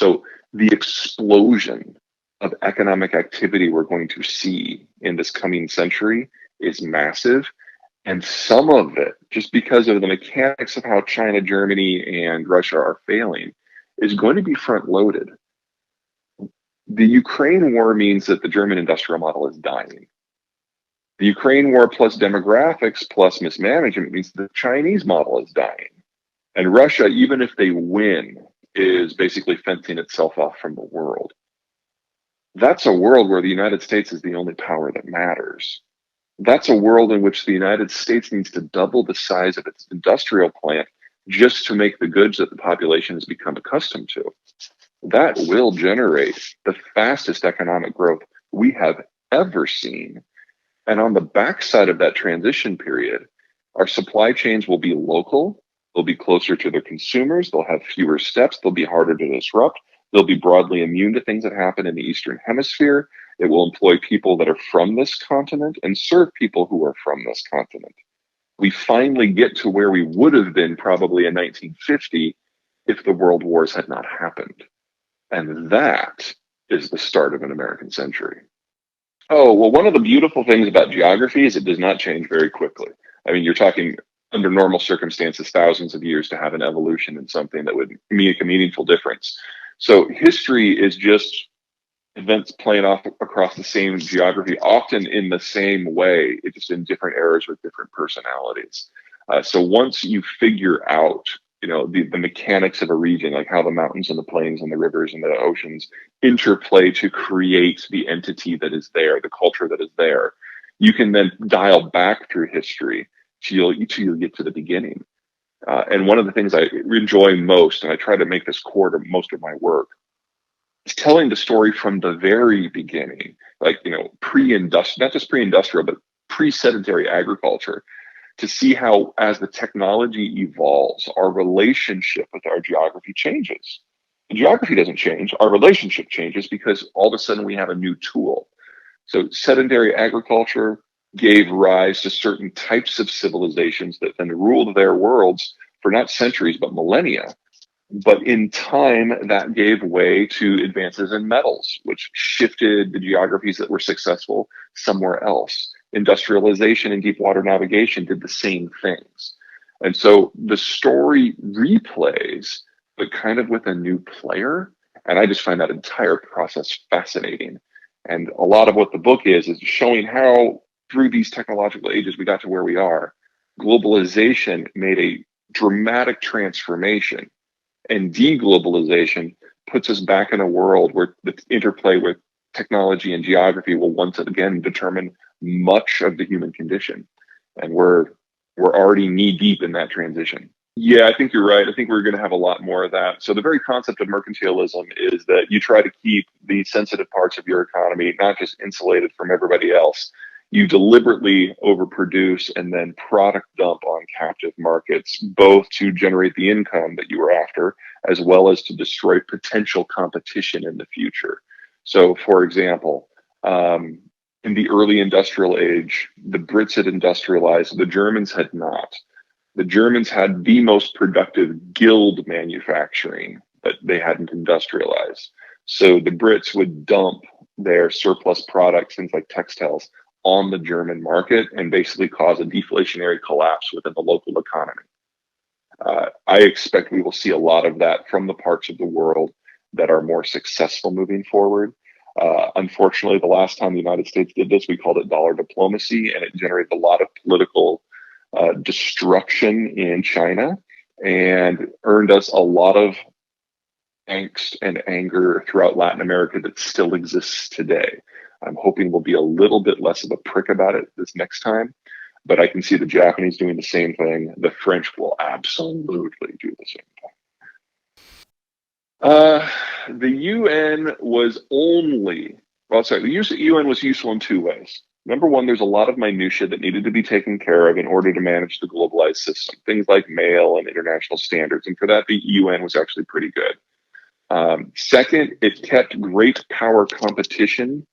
So the explosion of economic activity we're going to see in this coming century is massive. And some of it, just because of the mechanics of how China, Germany, and Russia are failing, is going to be front loaded. The Ukraine war means that the German industrial model is dying. The Ukraine war plus demographics plus mismanagement means the Chinese model is dying. And Russia, even if they win, is basically fencing itself off from the world. That's a world where the United States is the only power that matters. That's a world in which the United States needs to double the size of its industrial plant just to make the goods that the population has become accustomed to. That will generate the fastest economic growth we have ever seen. And on the backside of that transition period, our supply chains will be local, they'll be closer to their consumers, they'll have fewer steps, they'll be harder to disrupt, they'll be broadly immune to things that happen in the Eastern Hemisphere. It will employ people that are from this continent and serve people who are from this continent. We finally get to where we would have been probably in 1950 if the world wars had not happened. And that is the start of an American century. Oh, well, one of the beautiful things about geography is it does not change very quickly. I mean, you're talking under normal circumstances, thousands of years to have an evolution in something that would make a meaningful difference. So history is just events playing off across the same geography, often in the same way, it's just in different eras with different personalities. So once you figure out, the mechanics of a region, like how the mountains and the plains and the rivers and the oceans interplay to create the entity that is there, the culture that is there, you can then dial back through history till you get to the beginning. And one of the things I enjoy most, and I try to make this core to most of my work, is telling the story from the very beginning, like, pre-industrial, not just pre-industrial, but pre-sedentary agriculture, to see how, as the technology evolves, our relationship with our geography changes. The geography doesn't change, our relationship changes because all of a sudden we have a new tool. So sedentary agriculture gave rise to certain types of civilizations that then ruled their worlds for not centuries, but millennia. But in time, that gave way to advances in metals, which shifted the geographies that were successful somewhere else. Industrialization and deep water navigation did the same things. And so the story replays, but kind of with a new player. And I just find that entire process fascinating. And a lot of what the book is showing how through these technological ages we got to where we are. Globalization made a dramatic transformation, and deglobalization puts us back in a world where the interplay with technology and geography will once again determine much of the human condition. And we're already knee deep in that transition. Yeah, I think you're right. I think we're going to have a lot more of that. So the very concept of mercantilism is that you try to keep the sensitive parts of your economy not just insulated from everybody else. You deliberately overproduce and then product dump on captive markets, both to generate the income that you were after, as well as to destroy potential competition in the future. So, for example, in the early industrial age, the Brits had industrialized, the Germans had not. The Germans had the most productive guild manufacturing, but they hadn't industrialized. So the Brits would dump their surplus products, things like textiles, on the German market and basically cause a deflationary collapse within the local economy. I expect we will see a lot of that from the parts of the world that are more successful moving forward. Unfortunately, the last time the United States did this, we called it dollar diplomacy, and it generated a lot of political destruction in China and earned us a lot of angst and anger throughout Latin America that still exists today. I'm hoping we'll be a little bit less of a prick about it this next time, but I can see the Japanese doing the same thing. The French will absolutely do the same thing. The UN was the UN was useful in two ways. Number one, there's a lot of minutia that needed to be taken care of in order to manage the globalized system, things like mail and international standards. And for that, the UN was actually pretty good. Second, it kept great power competition.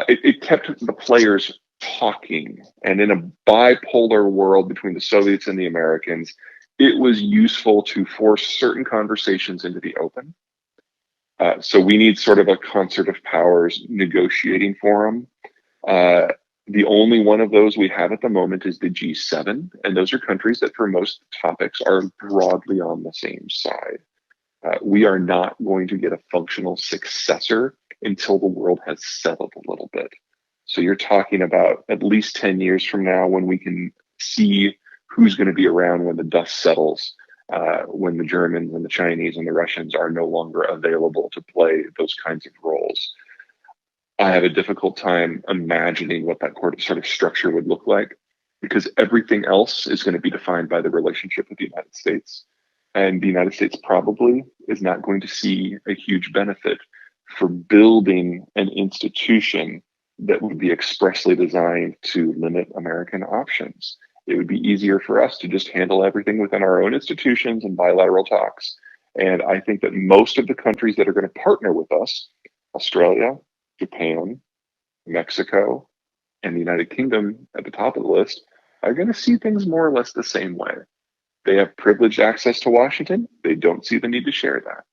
It kept the players talking. And in a bipolar world between the Soviets and the Americans, it was useful to force certain conversations into the open. So we need sort of a concert of powers negotiating forum. The only one of those we have at the moment is the G7, and those are countries that for most topics are broadly on the same side. We are not going to get a functional successor until the world has settled a little bit. So you're talking about at least 10 years from now when we can see who's going to be around when the dust settles, when the Germans and the Chinese and the Russians are no longer available to play those kinds of roles. I have a difficult time imagining what that sort of structure would look like, because everything else is going to be defined by the relationship with the United States. And the United States probably is not going to see a huge benefit for building an institution that would be expressly designed to limit American options. It would be easier for us to just handle everything within our own institutions and bilateral talks. And I think that most of the countries that are going to partner with us, Australia, Japan, Mexico, and the United Kingdom at the top of the list, are going to see things more or less the same way. They have privileged access to Washington. They don't see the need to share that.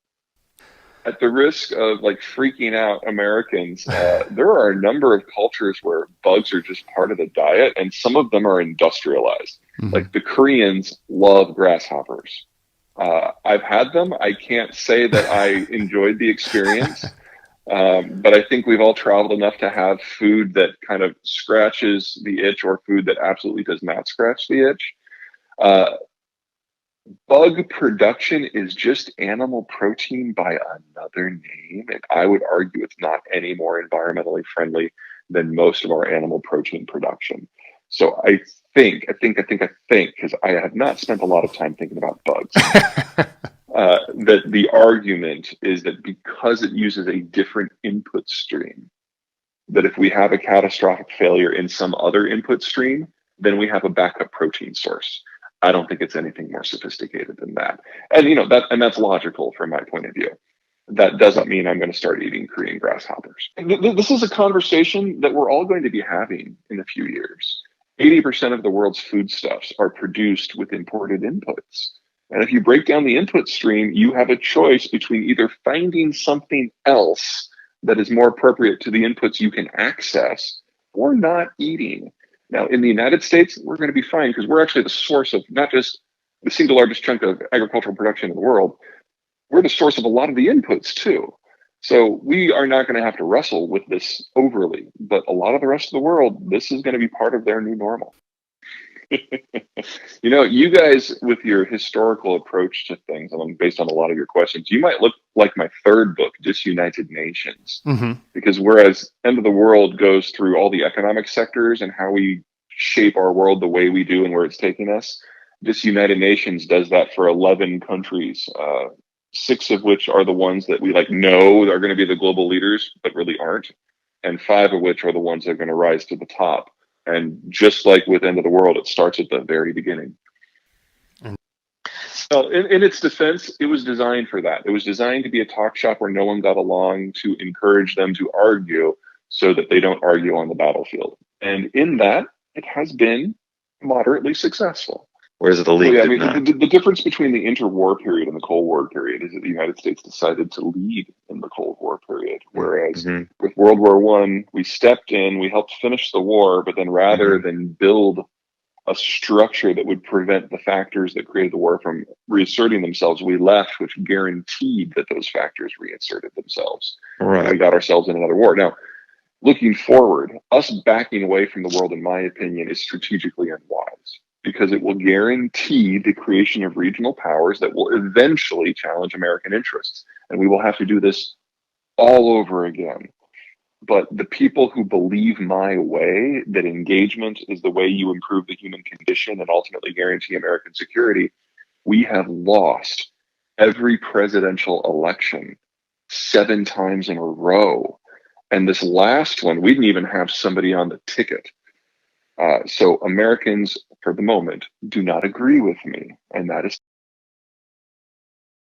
At the risk of like freaking out Americans, there are a number of cultures where bugs are just part of the diet, and some of them are industrialized. Mm-hmm. Like the Koreans love grasshoppers. I've had them. I can't say that I enjoyed the experience. But I think we've all traveled enough to have food that kind of scratches the itch, or food that absolutely does not scratch the itch. Bug production is just animal protein by another name, and I would argue it's not any more environmentally friendly than most of our animal protein production. So I think, because I have not spent a lot of time thinking about bugs, that the argument is that because it uses a different input stream, that if we have a catastrophic failure in some other input stream, then we have a backup protein source. I don't think it's anything more sophisticated than that. And that's logical from my point of view. That doesn't mean I'm going to start eating Korean grasshoppers. This is a conversation that we're all going to be having in a few years. 80% of the world's foodstuffs are produced with imported inputs. And if you break down the input stream, you have a choice between either finding something else that is more appropriate to the inputs you can access, or not eating. Now, in the United States, we're going to be fine because we're actually the source of not just the single largest chunk of agricultural production in the world, we're the source of a lot of the inputs too. So we are not going to have to wrestle with this overly, but a lot of the rest of the world, this is going to be part of their new normal. You guys, with your historical approach to things, based on a lot of your questions, you might look like my third book, Disunited Nations, because whereas End of the World goes through all the economic sectors and how we shape our world the way we do and where it's taking us, Disunited Nations does that for 11 countries, 6 of which are the ones that we know are going to be the global leaders, but really aren't, and 5 of which are the ones that are going to rise to the top. And just like with End of the World, it starts at the very beginning. Well, in its defense, it was designed for that. It was designed to be a talk shop where no one got along, to encourage them to argue so that they don't argue on the battlefield. And in that, it has been moderately successful. Whereas the League did not. The difference between the interwar period and the Cold War period is that the United States decided to lead in the Cold War period, whereas with World War I, we stepped in, we helped finish the war, but then rather than build a structure that would prevent the factors that created the war from reasserting themselves, we left, which guaranteed that those factors reasserted themselves. Right. And we got ourselves in another war. Now, looking forward, us backing away from the world, in my opinion, is strategically unwise, because it will guarantee the creation of regional powers that will eventually challenge American interests. And we will have to do this all over again. But the people who believe my way, that engagement is the way you improve the human condition and ultimately guarantee American security, we have lost every presidential election 7 times in a row. And this last one, we didn't even have somebody on the ticket. So Americans, for the moment, do not agree with me. And that is